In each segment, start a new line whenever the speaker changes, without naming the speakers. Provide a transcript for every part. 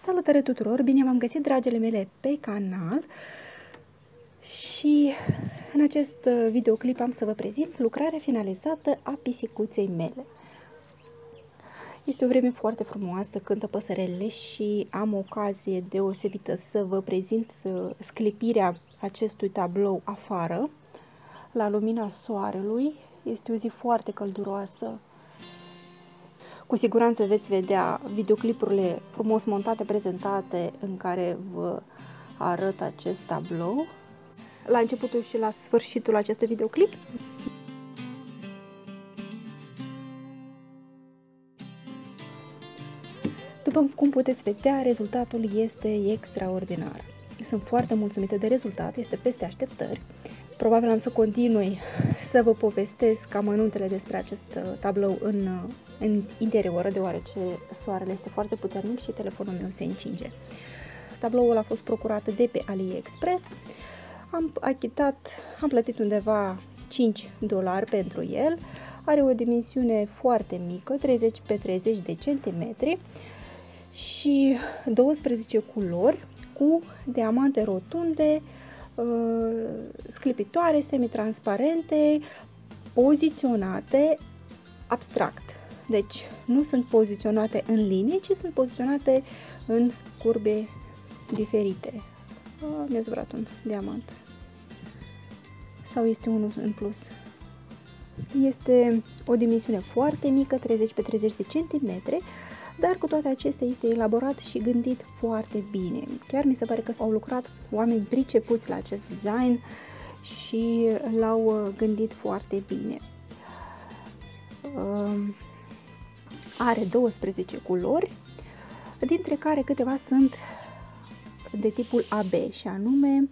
Salutare tuturor! Bine v-am găsit, dragile mele, pe canal și în acest videoclip am să vă prezint lucrarea finalizată a pisicuței mele. Este o vreme foarte frumoasă, cântă păsărelele și am o ocazie deosebită să vă prezint sclipirea acestui tablou afară, la lumina soarelui. Este o zi foarte călduroasă. Cu siguranță veți vedea videoclipurile frumos montate, prezentate, în care vă arăt acest tablou la începutul și la sfârșitul acestui videoclip. După cum puteți vedea, rezultatul este extraordinar. Sunt foarte mulțumită de rezultat, este peste așteptări. Probabil am să continui să vă povestesc amănuntele despre acest tablou în interior, deoarece soarele este foarte puternic și telefonul meu se încinge. Tabloul a fost procurat de pe AliExpress. Am plătit undeva $5 pentru el. Are o dimensiune foarte mică, 30 pe 30 de centimetri și 12 culori cu diamante rotunde, sclipitoare, semitransparente, poziționate abstract. Deci nu sunt poziționate în linie, ci sunt poziționate în curbe diferite. Mi-a zburat un diamant. Sau este unul în plus? Este o dimensiune foarte mică, 30 pe 30 de centimetri, dar cu toate acestea este elaborat și gândit foarte bine. Chiar mi se pare că s-au lucrat oameni pricepuți la acest design și l-au gândit foarte bine. Are 12 culori, dintre care câteva sunt de tipul AB, și anume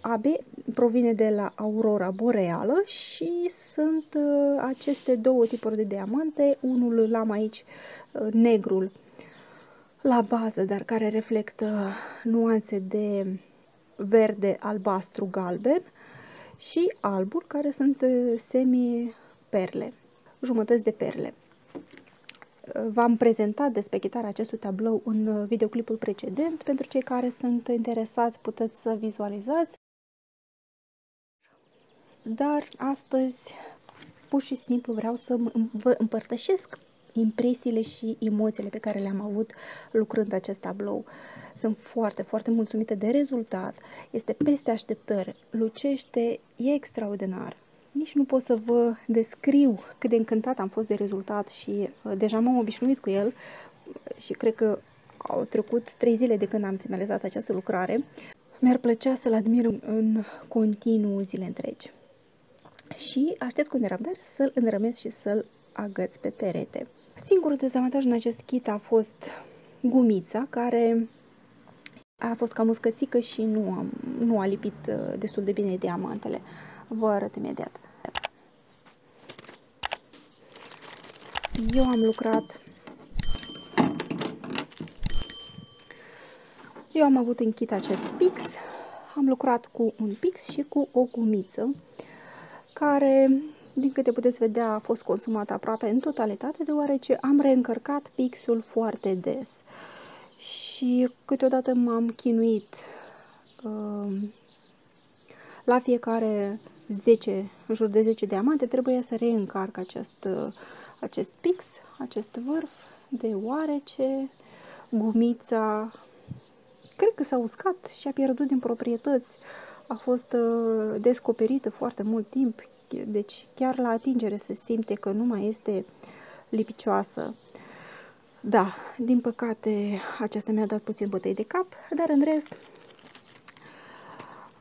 AB provine de la aurora boreală și sunt aceste două tipuri de diamante, unul l-am aici, negrul la bază, dar care reflectă nuanțe de verde, albastru, galben, și albul, care sunt semi-perle, jumătăți de perle. V-am prezentat despechitarea acestui tablou în videoclipul precedent. Pentru cei care sunt interesați, puteți să vizualizați. Dar astăzi, pur și simplu, vreau să vă împărtășesc impresiile și emoțiile pe care le-am avut lucrând acest tablou. Sunt foarte, foarte mulțumită de rezultat. Este peste așteptări. Lucește, e extraordinar. Nici nu pot să vă descriu cât de încântat am fost de rezultat și deja m-am obișnuit cu el și cred că au trecut 3 zile de când am finalizat această lucrare. Mi-ar plăcea să-l admir în continuu zile întregi. Și aștept cu nerăbdare să-l înrămesc și să-l agăț pe perete. Singurul dezavantaj în acest kit a fost gumița, care a fost cam uscățică și nu a lipit destul de bine diamantele. Vă arăt imediat. Eu am avut în kit acest pix. Am lucrat cu un pix și cu o gumiță, care, din câte puteți vedea, a fost consumată aproape în totalitate, deoarece am reîncărcat pixul foarte des. Și câteodată m-am chinuit la fiecare 10, în jur de 10 diamante, trebuie să reîncarc acest pix, acest vârf, deoarece gumița cred că s-a uscat și a pierdut din proprietăți. A fost descoperită foarte mult timp, deci chiar la atingere se simte că nu mai este lipicioasă. Da, din păcate aceasta mi-a dat puțin bătăi de cap, dar în rest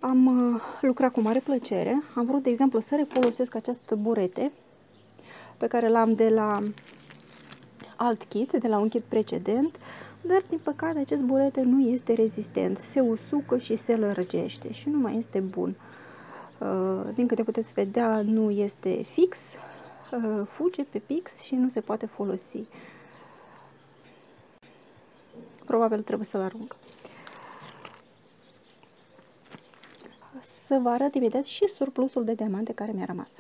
am lucrat cu mare plăcere. Am vrut, de exemplu, să refolosesc acest burete pe care l-am de la alt kit, de la un kit precedent, dar din păcate acest burete nu este rezistent, se usucă și se lărgește și nu mai este bun. Din câte puteți vedea, nu este fix, fuge pe pix și nu se poate folosi. Probabil trebuie să-l arunc. Să vă arăt imediat și surplusul de diamante care mi-a rămas.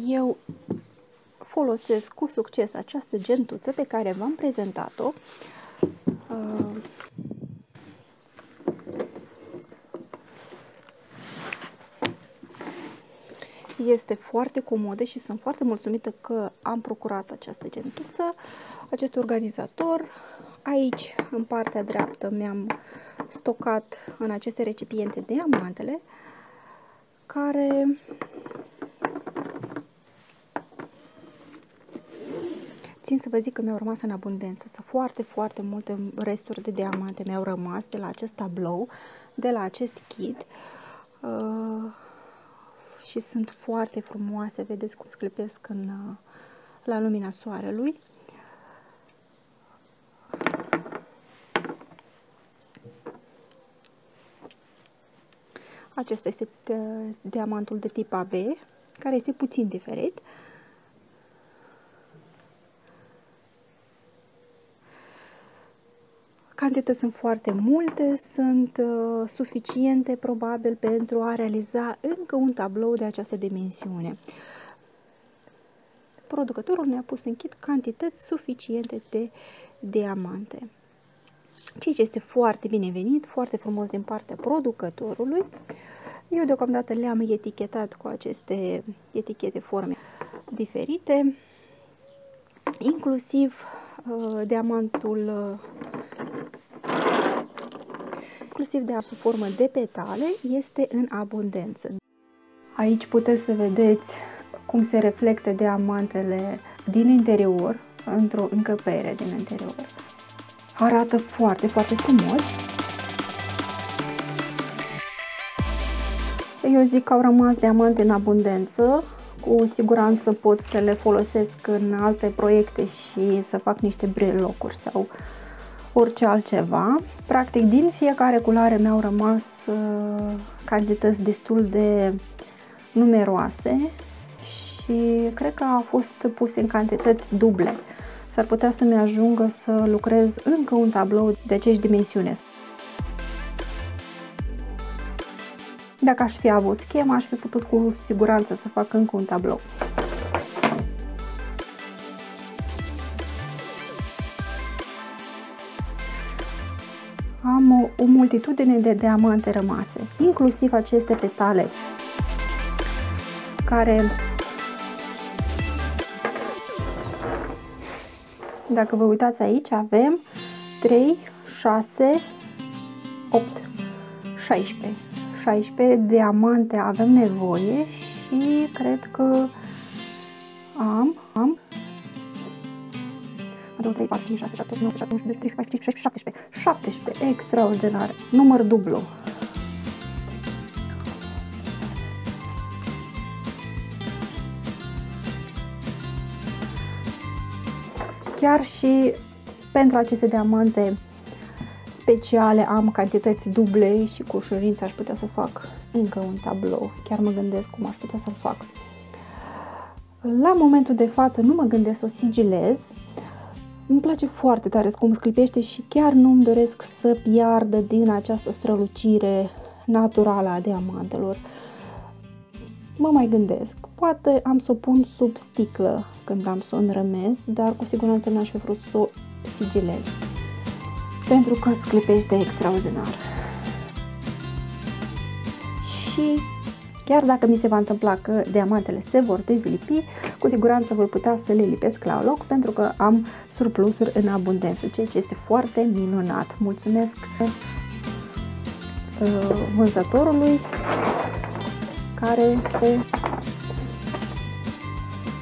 Eu folosesc cu succes această gentuță pe care v-am prezentat-o Este foarte comodă și sunt foarte mulțumită că am procurat această gentuță, acest organizator. Aici, în partea dreaptă, mi-am stocat în aceste recipiente diamantele, care țin să vă zic că mi-au rămas în abundență. Sunt foarte, foarte multe resturi de diamante mi-au rămas de la acest tablou, de la acest kit. Și sunt foarte frumoase, vedeți cum sclipesc la lumina soarelui. Acesta este diamantul de tip AB, care este puțin diferit. Cantități sunt foarte multe, sunt suficiente probabil pentru a realiza încă un tablou de această dimensiune. Producătorul ne-a pus în kit cantități suficiente de diamante, ceea ce este foarte binevenit, foarte frumos din partea producătorului. Eu deocamdată le-am etichetat cu aceste etichete forme diferite, inclusiv diamantul de sub formă de petale este în abundență. Aici puteți să vedeți cum se reflectă diamantele din interior, într-o încăpere din interior. Arată foarte, foarte frumos. Eu zic că au rămas diamante în abundență. Cu siguranță pot să le folosesc în alte proiecte și să fac niște brelocuri sau orice altceva. Practic, din fiecare culoare mi-au rămas cantități destul de numeroase și cred că au fost puse în cantități duble. S-ar putea să-mi ajungă să lucrez încă un tablou de aceeași dimensiune. Dacă aș fi avut schema, aș fi putut cu siguranță să fac încă un tablou. Am o multitudine de diamante rămase, inclusiv aceste petale, care, dacă vă uitați aici, avem 3, 6, 8, 16. 16 diamante avem nevoie și cred că am 2, 3, 4, 5, 6, 7, 8, 9, 10, 11, 12, 13, 14, 15, 16, 17, extraordinar, număr dublu. Chiar și pentru aceste diamante speciale am cantități duble și cu ușurință aș putea să fac încă un tablou. Chiar mă gândesc cum aș putea să-l fac. La momentul de față nu mă gândesc să o sigilez. Îmi place foarte tare cum sclipește și chiar nu-mi doresc să piardă din această strălucire naturală a diamantelor. Mă mai gândesc. Poate am să o pun sub sticlă când am să o înrămez, dar cu siguranță n-aș fi vrut să o sigilez, pentru că sclipește extraordinar. Și chiar dacă mi se va întâmpla că diamantele se vor dezlipi, cu siguranță voi putea să le lipesc la loc, pentru că am surplusuri în abundență, ceea ce este foarte minunat. Mulțumesc vânzătorului care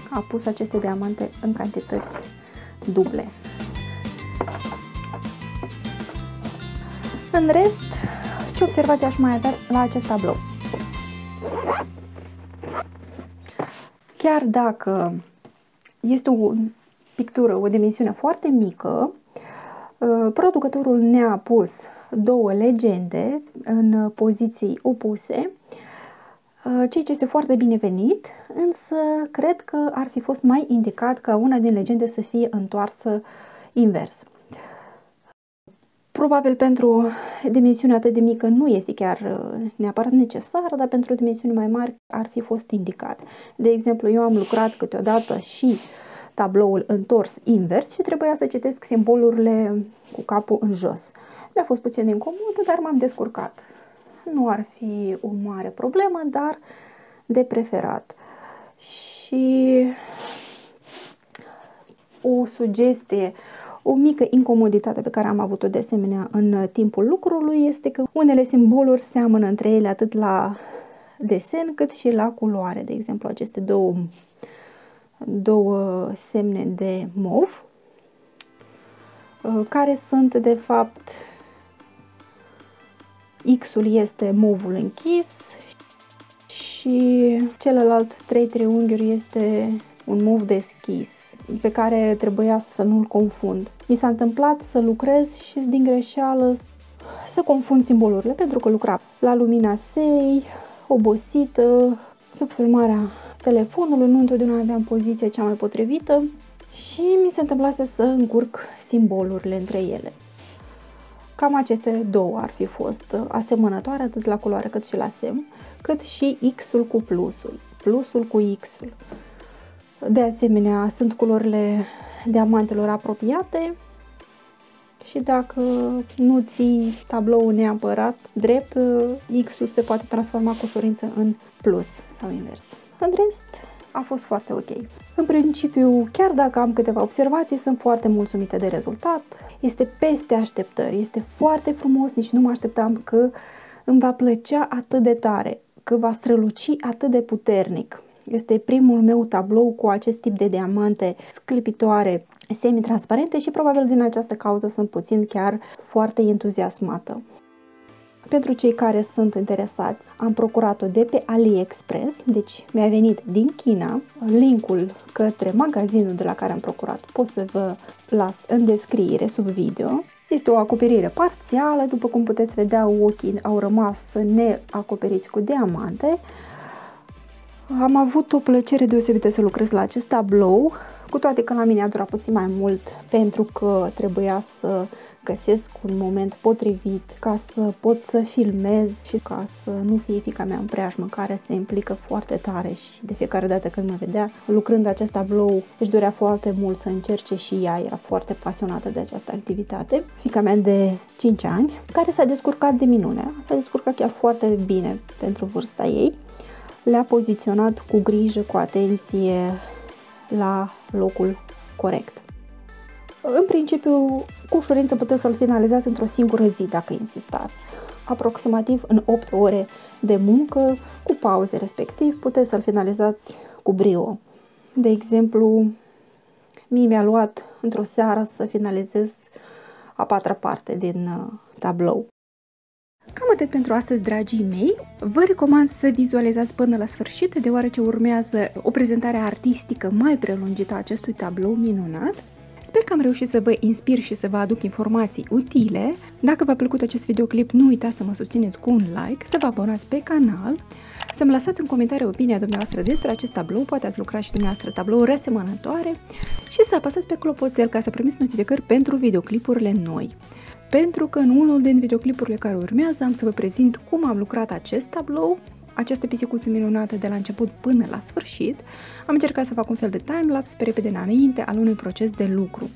a pus aceste diamante în cantități duble. În rest, ce observații aș mai avea la acest tablou? Chiar dacă este o pictură, o dimensiune foarte mică, producătorul ne-a pus două legende în poziții opuse, ceea ce este foarte binevenit, însă cred că ar fi fost mai indicat ca una din legende să fie întoarsă invers. Probabil pentru dimensiunea atât de mică nu este chiar neapărat necesară, dar pentru dimensiuni mai mari ar fi fost indicat. De exemplu, eu am lucrat câteodată și tabloul întors invers și trebuia să citesc simbolurile cu capul în jos. Mi-a fost puțin incomodă, dar m-am descurcat. Nu ar fi o mare problemă, dar de preferat. Și o sugestie, o mică incomoditate pe care am avut-o de asemenea în timpul lucrului este că unele simboluri seamănă între ele atât la desen cât și la culoare. De exemplu, aceste două semne de mov, care sunt de fapt, X-ul este movul închis și celălalt 3 triunghiuri este un mov deschis, pe care trebuia să nu-l confund. Mi s-a întâmplat să lucrez și din greșeală să confund simbolurile, pentru că lucram la lumina serii, obosită, sub filmarea telefonului, nu întotdeauna aveam poziția cea mai potrivită și mi se întâmplase să încurc simbolurile între ele. Cam aceste două ar fi fost asemănătoare atât la culoare cât și la semn, cât și X-ul cu plusul, plusul cu X-ul. De asemenea, sunt culorile diamantelor apropiate și dacă nu ții tabloul neapărat drept, X-ul se poate transforma cu ușurință în plus sau invers. În rest, a fost foarte ok. În principiu, chiar dacă am câteva observații, sunt foarte mulțumită de rezultat. Este peste așteptări, este foarte frumos, nici nu mă așteptam că îmi va plăcea atât de tare, că va străluci atât de puternic. Este primul meu tablou cu acest tip de diamante sclipitoare, semi-transparente și probabil din această cauză sunt puțin chiar foarte entuziasmată. Pentru cei care sunt interesați, am procurat-o de pe AliExpress, deci mi-a venit din China. Linkul către magazinul de la care am procurat pot să vă las în descriere sub video. Este o acoperire parțială, după cum puteți vedea, ochii au rămas neacoperiți cu diamante. Am avut o plăcere deosebită să lucrez la acest tablou, cu toate că la mine a durat puțin mai mult pentru că trebuia să găsesc un moment potrivit ca să pot să filmez și ca să nu fie fiica mea în preajmă, care se implică foarte tare și de fiecare dată când mă vedea lucrând acest tablou își dorea foarte mult să încerce și ea, era foarte pasionată de această activitate. Fiica mea de 5 ani, care s-a descurcat de minune, s-a descurcat chiar foarte bine pentru vârsta ei, le-a poziționat cu grijă, cu atenție la locul corect. În principiu, cu ușurință puteți să-l finalizați într-o singură zi dacă insistați. Aproximativ în 8 ore de muncă, cu pauze respectiv, puteți să-l finalizați cu brio. De exemplu, mie mi-a luat într-o seară să finalizez a 4-a parte din tablou. Cam atât pentru astăzi, dragii mei. Vă recomand să vizualizați până la sfârșit, deoarece urmează o prezentare artistică mai prelungită a acestui tablou minunat. Sper că am reușit să vă inspir și să vă aduc informații utile. Dacă v-a plăcut acest videoclip, nu uitați să mă susțineți cu un like, să vă abonați pe canal, să-mi lăsați în comentarii opinia dumneavoastră despre acest tablou, poate ați lucrat și dumneavoastră tablouri asemănătoare, și să apăsați pe clopoțel ca să primiți notificări pentru videoclipurile noi. Pentru că în unul din videoclipurile care urmează am să vă prezint cum am lucrat acest tablou, această pisicuță minunată de la început până la sfârșit. Am încercat să fac un fel de timelapse pe repede înainte al unui proces de lucru.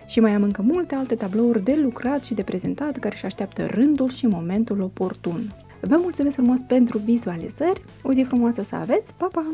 Și mai am încă multe alte tablouri de lucrat și de prezentat care își așteaptă rândul și momentul oportun. Vă mulțumesc frumos pentru vizualizări, o zi frumoasă să aveți, pa, pa!